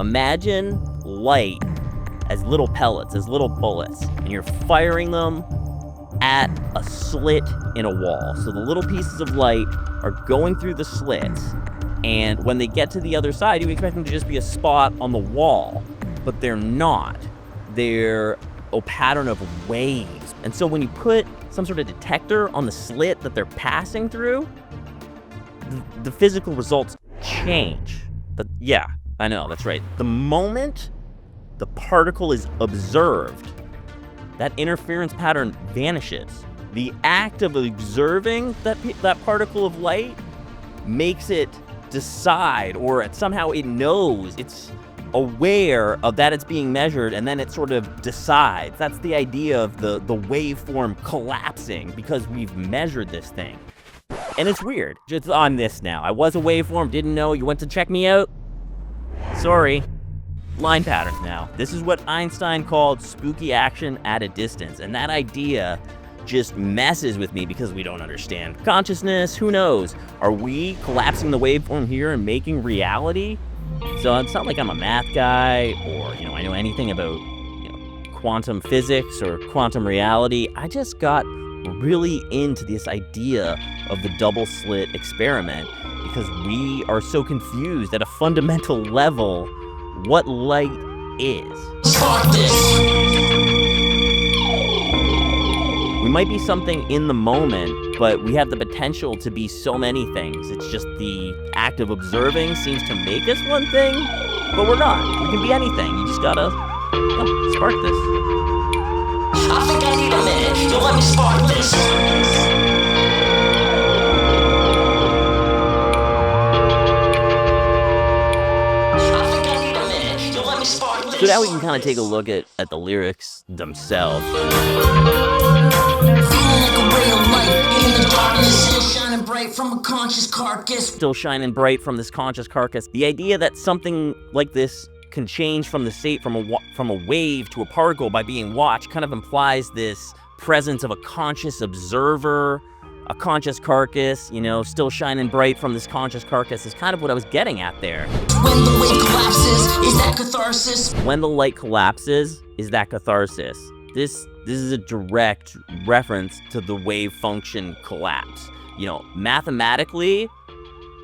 Imagine light as little pellets, as little bullets, and you're firing them at a slit in a wall. So the little pieces of light are going through the slits, and when they get to the other side, you expect them to just be a spot on the wall, but they're not. They're a pattern of waves. And so when you put some sort of detector on the slit that they're passing through, the physical results change. But yeah, I know, that's right. The moment the particle is observed, that interference pattern vanishes. The act of observing that particle of light makes it decide, or somehow it knows, it's aware of that it's being measured, and then it sort of decides. That's the idea of the waveform collapsing because we've measured this thing. And it's weird. It's on this now. I was a waveform, didn't know. You went to check me out? Sorry. Line patterns now. This is what Einstein called spooky action at a distance. And that idea just messes with me because we don't understand consciousness. Who knows? Are we collapsing the waveform here and making reality? So it's not like I'm a math guy or, I know anything about, quantum physics or quantum reality. I just got really into this idea of the double-slit experiment because we are so confused at a fundamental level what light is. We might be something in the moment, but we have the potential to be so many things. It's just the act of observing seems to make us one thing, but we're not. We can be anything. You just gotta spark this. I think I need a minute. You'll let me spark this. So now we can kind of take a look at the lyrics themselves. Still shining bright from a conscious carcass. Still shining bright from this conscious carcass. The idea that something like this can change from the state from a wave to a particle by being watched kind of implies this presence of a conscious observer, a conscious carcass, still shining bright from this conscious carcass is kind of what I was getting at there. When the wave collapses, is that catharsis? When the light collapses, is that catharsis? This is a direct reference to the wave function collapse. Mathematically,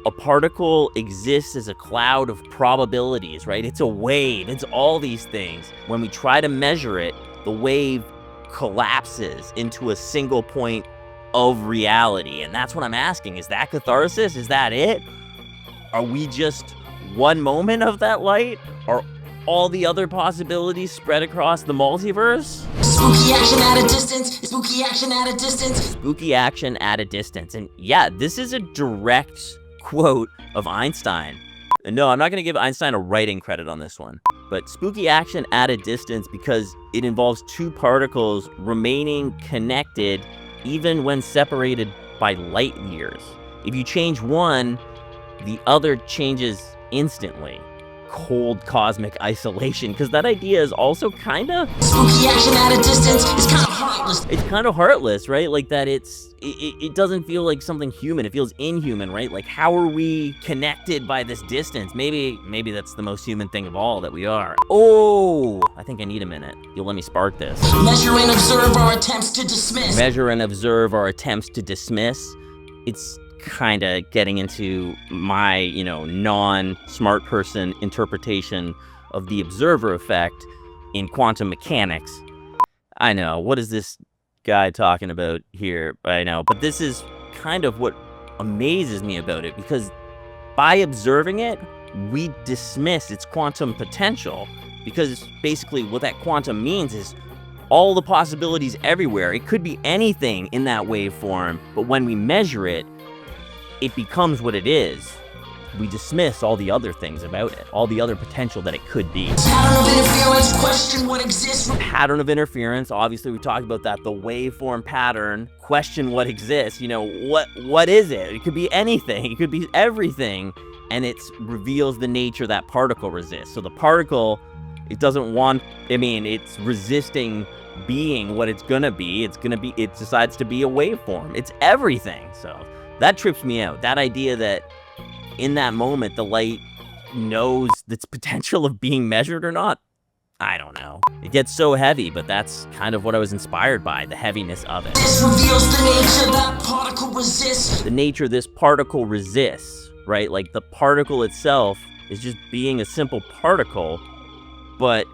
a particle exists as a cloud of probabilities, right? It's a wave, it's all these things. When we try to measure it, the wave collapses into a single point of reality. And that's what I'm asking. Is that catharsis? Is that it? Are we just one moment of that light? Are all the other possibilities spread across the multiverse? Spooky action at a distance. Spooky action at a distance. Spooky action at a distance. And yeah, this is a direct quote of Einstein. And no, I'm not going to give Einstein a writing credit on this one. But spooky action at a distance because it involves two particles remaining connected even when separated by light years. If you change one, the other changes instantly. Cold cosmic isolation, because that idea is also kind of spooky action at a distance. It's kind of heartless. It's kind of heartless, right? Like that it doesn't feel like something human. It feels inhuman, right? Like how are we connected by this distance? Maybe that's the most human thing of all that we are. Oh, I think I need a minute. You'll let me spark this. Measure and observe our attempts to dismiss. Measure and observe our attempts to dismiss. It's kind of getting into my, non-smart person interpretation of the observer effect in quantum mechanics. I know, what is this guy talking about here? I know, but this is kind of what amazes me about it, because by observing it, we dismiss its quantum potential, because basically what that quantum means is all the possibilities everywhere. It could be anything in that waveform, but when we measure it, it becomes what it is. We dismiss all the other things about it, all the other potential that it could be. Pattern of interference, question what exists. Pattern of interference, obviously we talked about that, the waveform pattern, question what exists, what is it? It could be anything, it could be everything, and it reveals the nature that particle resists. So the particle, it resisting being what it's gonna be. It decides to be a waveform. It's everything. So that trips me out. That idea that in that moment, the light knows its potential of being measured or not? I don't know. It gets so heavy, but that's kind of what I was inspired by, the heaviness of it. This reveals the nature that particle resists. The nature this particle resists, right? Like the particle itself is just being a simple particle, but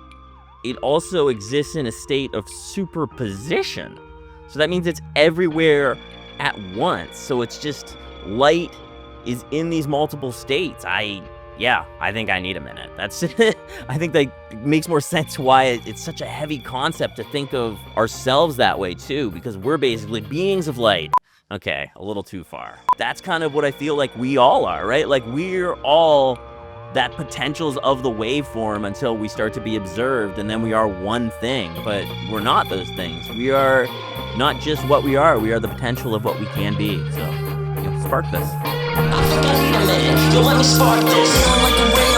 it also exists in a state of superposition. So that means it's everywhere at once. So it's just light is in these multiple states. Yeah, I think I need a minute. That's I think that makes more sense why it's such a heavy concept to think of ourselves that way too, because we're basically beings of light. Okay, a little too far. That's kind of what I feel like we all are, right? Like we're all that potentials of the waveform until we start to be observed, and then we are one thing, but we're not those things. We are not just what we are the potential of what we can be. So, spark this. I think I need a minute. You'll let me spark this. Feeling like a